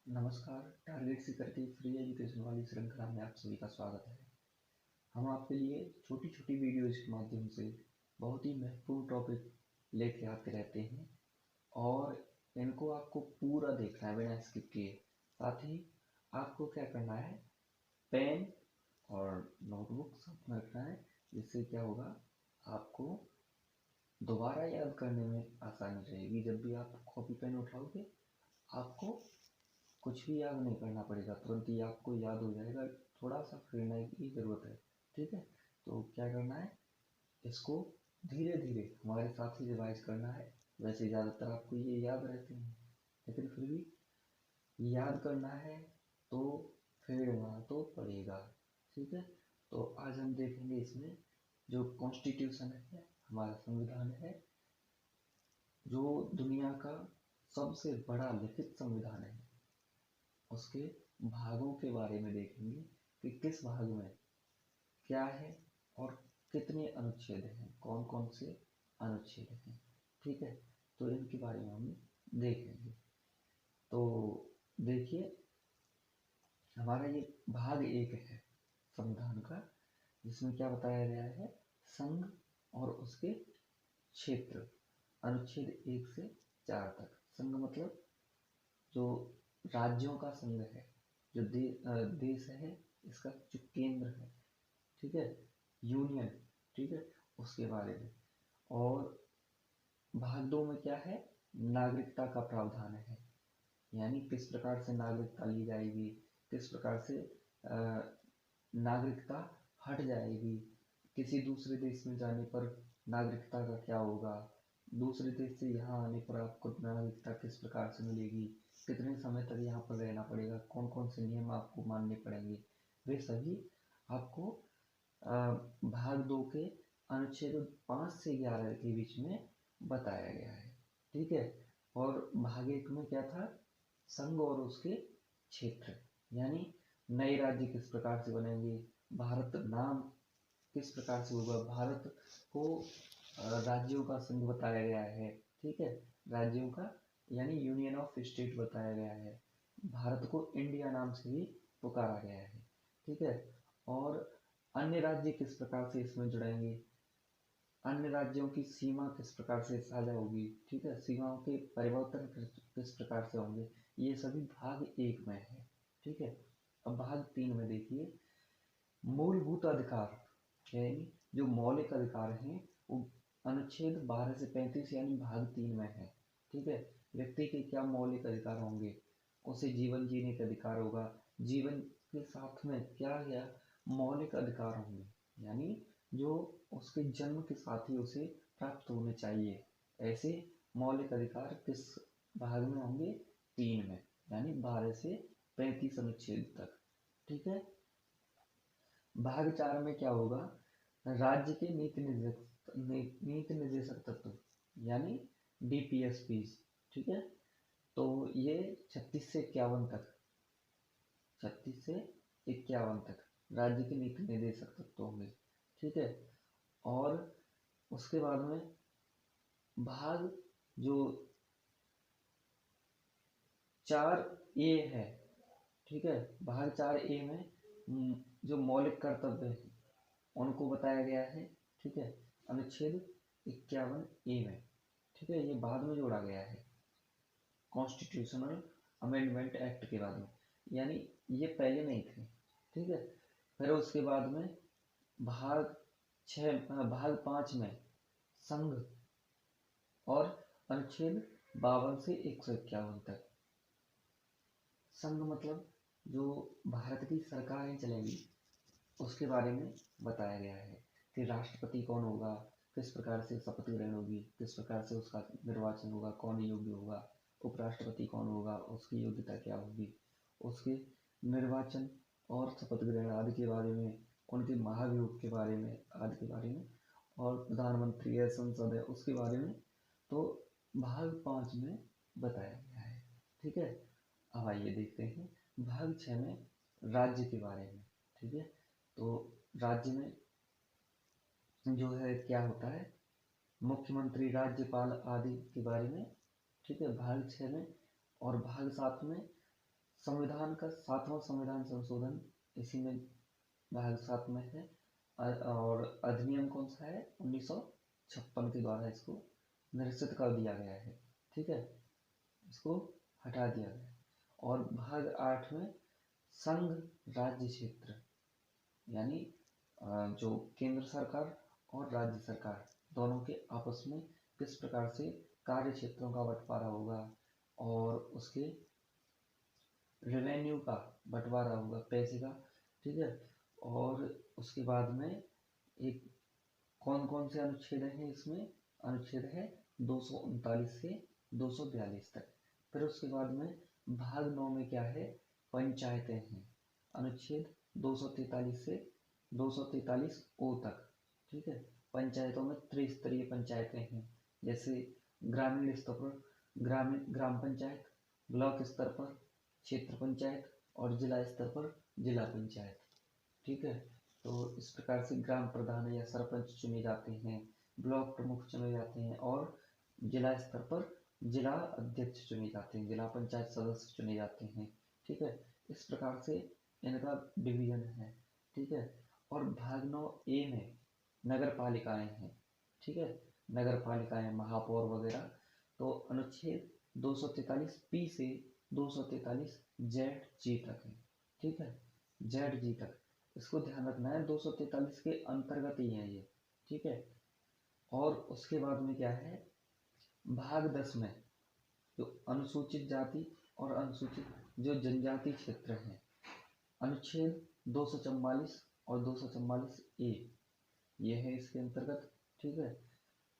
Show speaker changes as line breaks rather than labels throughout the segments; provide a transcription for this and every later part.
नमस्कार। टारगेट सीकर की free education वाली श्रृंखला में आप सभी का स्वागत है। हम आपके लिए छोटी छोटी वीडियोज के माध्यम से बहुत ही महत्वपूर्ण टॉपिक लेके आते रहते हैं और इनको आपको पूरा देखना है बिना स्किप किए। साथ ही आपको क्या करना है, पेन और नोटबुक साथ में रखना है, जिससे क्या होगा, आपको दोबारा याद करने में आसानी रहेगी। जब भी आप कॉपी पेन उठाओगे आपको कुछ भी याद नहीं करना पड़ेगा, तुरंत ही आपको याद हो जाएगा। थोड़ा सा फिरने की ज़रूरत है, ठीक है। तो क्या करना है, इसको धीरे धीरे हमारे साथ ही रिवाइज करना है। वैसे ज़्यादातर आपको ये याद रहते हैं, लेकिन फिर भी याद करना है तो फेरना तो पड़ेगा, ठीक है। तो आज हम देखेंगे इसमें जो कॉन्स्टिट्यूशन है, हमारा संविधान है, जो दुनिया का सबसे बड़ा लिखित संविधान है, उसके भागों के बारे में देखेंगे कि किस भाग में क्या है और कितने अनुच्छेद हैं, कौन कौन से अनुच्छेद हैं, ठीक है। तो इनके बारे में हम देखेंगे। तो देखिए, हमारा ये भाग एक है संविधान का, जिसमें क्या बताया गया है, संघ और उसके क्षेत्र, अनुच्छेद 1 से 4 तक। संघ मतलब जो राज्यों का संघ है, जो देश है, इसका जो केंद्र है, ठीक है, यूनियन, ठीक है, उसके बारे में। और भाग 2 में क्या है, नागरिकता का प्रावधान है, यानी किस प्रकार से नागरिकता ली जाएगी, किस प्रकार से नागरिकता हट जाएगी, किसी दूसरे देश में जाने पर नागरिकता का क्या होगा, दूसरे देश से यहाँ आने पर आपको नागरिकता किस प्रकार से मिलेगी, कितने समय तक यहाँ पर रहना पड़ेगा, कौन कौन से नियम आपको मानने पड़ेंगे, वे सभी आपको भाग 2 के अनुच्छेद 5 से 11 के बीच में बताया गया है, ठीक है। और भाग 1 में क्या था, संघ और उसके क्षेत्र, यानी नए राज्य किस प्रकार से बनेंगे, भारत नाम किस प्रकार से होगा, भारत को राज्यों का संघ बताया गया है, ठीक है, राज्यों का यानी यूनियन ऑफ स्टेट बताया गया है, भारत को इंडिया नाम से भी पुकारा गया है, ठीक है। और अन्य राज्य किस प्रकार से इसमें जुड़ेंगे, अन्य राज्यों की सीमा किस प्रकार से साझा होगी, ठीक है, सीमाओं के परिवर्तन किस प्रकार से होंगे, ये सभी भाग 1 में है, ठीक है। अब भाग 3 में देखिए, मूलभूत अधिकार, यानी जो मौलिक अधिकार हैं, वो अनुच्छेद 12 से 35 यानी भाग 3 में है, ठीक है। व्यक्ति के क्या मौलिक अधिकार होंगे, उसे जीवन जीने का अधिकार होगा, जीवन के साथ में क्या क्या मौलिक अधिकार होंगे, यानी जो उसके जन्म के साथ ही उसे प्राप्त होने चाहिए, ऐसे मौलिक अधिकार किस भाग में होंगे, 3 में, यानी 12 से 35 अनुच्छेद तक, ठीक है। भाग 4 में क्या होगा, राज्य के नीति निर्देशक तत्व, यानी डीपीएसपी, ठीक है। तो ये 36 से 51 तक राज्य के नीति निर्देशक तत्व होंगे, ठीक है। और उसके बाद में भाग जो 4A है, ठीक है, भाग 4A में जो मौलिक कर्तव्य है उनको बताया गया है, ठीक है, अनुच्छेद 51A में, ठीक है। ये बाद में जोड़ा गया है कॉन्स्टिट्यूशनल अमेंडमेंट एक्ट के बाद में, यानी ये पहले नहीं थे, ठीक है। फिर उसके बाद में भाग 5 में संघ और अनुच्छेद 52 से 151 तक। संघ मतलब जो भारत की सरकारें चलेंगी उसके बारे में बताया गया है कि राष्ट्रपति कौन होगा, किस प्रकार से शपथ ग्रहण होगी, किस प्रकार से उसका निर्वाचन होगा, कौन योग्य होगा, उपराष्ट्रपति कौन होगा, उसकी योग्यता क्या होगी, उसके निर्वाचन और शपथ ग्रहण आदि के बारे में, उनके महाभियोग के बारे में आदि के बारे में, और प्रधानमंत्री है, संसद है, उसके बारे में तो भाग 5 में बताया गया है, ठीक है। अब आइए देखते हैं भाग 6 में राज्य के बारे में, ठीक है। तो राज्य में जो है क्या होता है, मुख्यमंत्री, राज्यपाल आदि के बारे में, ठीक है, भाग 6 में। और भाग 7 में संविधान का 7वां संविधान संशोधन इसी में भाग 7 में है। और अधिनियम कौन सा है? 1956 के द्वारा इसको निरसित कर दिया गया है। ठीक है, इसको हटा दिया गया। और भाग 8 में संघ राज्य क्षेत्र, यानी जो केंद्र सरकार और राज्य सरकार दोनों के आपस में किस प्रकार से कार्य क्षेत्रों का बंटवारा होगा और उसके रेवेन्यू का बंटवारा होगा, पैसे का। ठीक है, और उसके बाद में एक कौन कौन से अनुच्छेद हैं इसमें? अनुच्छेद है 239 से 242 तक। फिर उसके बाद में भाग 9 में क्या है? पंचायतें हैं, अनुच्छेद 243 से 243 ओ तक। ठीक है, पंचायतों में त्रिस्तरीय पंचायतें हैं, जैसे ग्रामीण स्तर पर ग्राम पंचायत, ब्लॉक स्तर पर क्षेत्र पंचायत और जिला स्तर पर जिला पंचायत। ठीक है, तो इस प्रकार से ग्राम प्रधान या सरपंच चुने जाते हैं, ब्लॉक प्रमुख चुने जाते हैं और जिला स्तर पर जिला अध्यक्ष चुने जाते हैं, जिला पंचायत सदस्य चुने जाते हैं। ठीक है, इस प्रकार से इनका डिवीजन है। ठीक है, और भाग 9 ए में नगर पालिकाएं हैं। ठीक है, नगर पालिकाएं, महापौर वगैरह। तो अनुच्छेद 243 पी से 243 जेड जी तक है। ठीक है, जेड जी तक, इसको ध्यान रखना है, 243 के अंतर्गत ही है ये। ठीक है, और उसके बाद में क्या है? भाग 10 में जो अनुसूचित जाति और अनुसूचित जो जनजाति क्षेत्र हैं, अनुच्छेद 244 और 244 ए, ये है इसके अंतर्गत। ठीक है,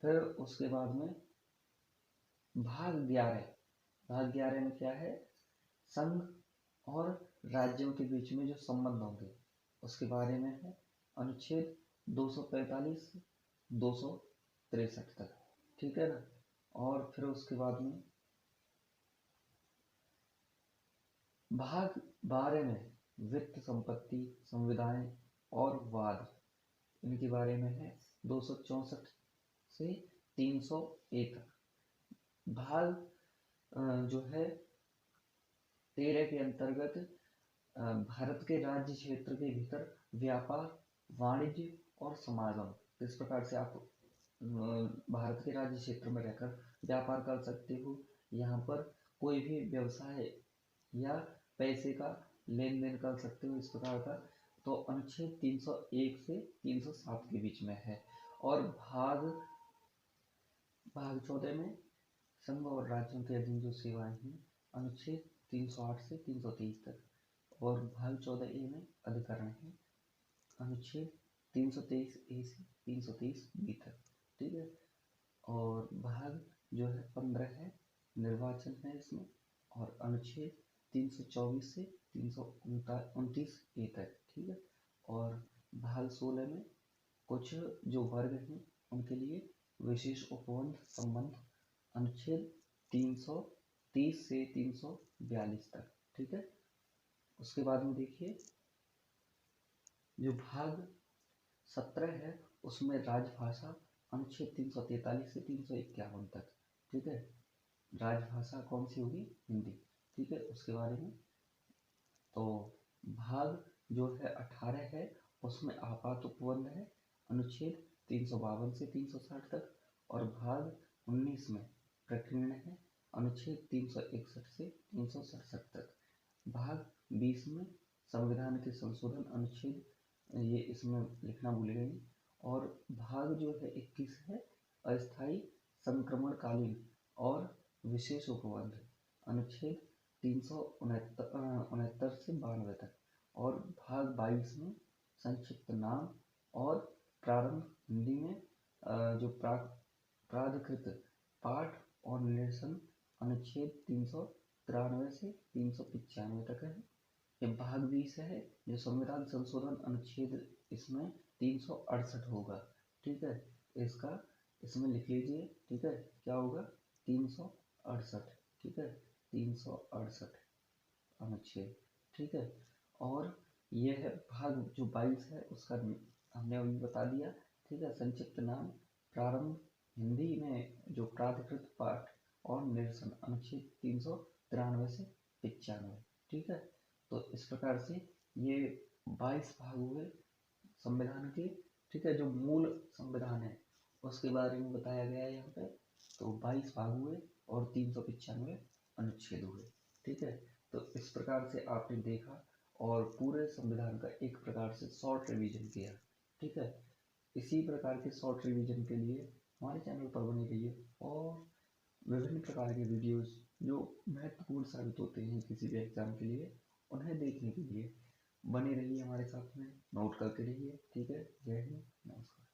फिर उसके बाद में भाग 11, भाग 11 में क्या है? संघ और राज्यों के बीच में जो संबंध होंगे उसके बारे में है, अनुच्छेद 245 263 तक। ठीक है ना। और फिर उसके बाद में भाग 12 में वित्त, संपत्ति, संविदाएं और वाद, इनके बारे में है, 264 से 301 तक। भाग जो है 13 के अंतर्गत भारत के राज्य क्षेत्र के भीतर व्यापार, वाणिज्य और समागम, किस प्रकार से आप भारत के राज्य क्षेत्र में रहकर व्यापार कर सकते हो, यहाँ पर कोई भी व्यवसाय या पैसे का लेन देन कर सकते हो, इस प्रकार का। तो अनुच्छेद 301 से 307 के बीच में है। और भाग 14 में संघ और राज्यों के अधीन जो सेवाएं हैं, अनुच्छेद 308 से 323 तक। और भाग 14 ए में अधिकरण है, अनुच्छेद 323 ए से 323 बी तक। ठीक है, और भाग जो है 15 है, निर्वाचन है इसमें, और अनुच्छेद 324 से 329 ए तक। ठीक है, और भाग 16 में कुछ जो वर्ग हैं उनके लिए विशेष उपबंध संबंध, अनुच्छेद 330 से 342 तक। ठीक है, उसके बाद में देखिए जो भाग 17 है उसमें राजभाषा, अनुच्छेद 343 से 351 तक। ठीक है, राजभाषा कौन सी होगी? हिंदी। ठीक है, उसके बारे में तो भाग जो है 18 है, उसमें आपात उपबंध है, अनुच्छेद 352 से 360 तक। और भाग 19 में प्रकीर्ण है, अनुच्छेद 361 से 367 तक। भाग 20 में संविधान के संशोधन, अनुच्छेद, ये इसमें लिखना भूल गए। और भाग जो है 21 है, अस्थायी संक्रमणकालीन और विशेष उपबंध, अनुच्छेद 369 से 92 तक। और भाग 22 में संक्षिप्त नाम और प्रारंभ, हिंदी में जो प्राधिकृत पाठ और निर्देशन, अनुच्छेद 393 से 395 तक है। ये भाग 20 है, जो संविधान संशोधन अनुच्छेद, इसमें 368 होगा। ठीक है, इसका इसमें लिख लीजिए। ठीक है, क्या होगा? 368। ठीक है, 368 अनुच्छेद। ठीक है, और यह है भाग जो 22 है, उसका हमने अभी बता दिया। ठीक है, संक्षिप्त नाम, प्रारंभ, हिंदी में जो प्राधिकृत पाठ और निरसन, अनुच्छेद 393 से 95। ठीक है। तो इस प्रकार से ये 22 भाग हुए संविधान के, ठीक है। जो मूल संविधान है उसके बारे में बताया गया है यहाँ पे। तो 22 भाग हुए और 395 अनुच्छेद हुए, ठीक है। तो इस प्रकार से आपने देखा और पूरे संविधान का एक प्रकार से शॉर्ट रिवीजन किया, ठीक है। इसी प्रकार के शॉर्ट रिवीजन के लिए हमारे चैनल पर बने रहिए और विभिन्न प्रकार के वीडियोस जो महत्वपूर्ण साबित होते हैं किसी भी एग्जाम के लिए, उन्हें देखने के लिए बने रहिए हमारे साथ में, नोट करते रहिए, ठीक है। जय हिंद, नमस्कार।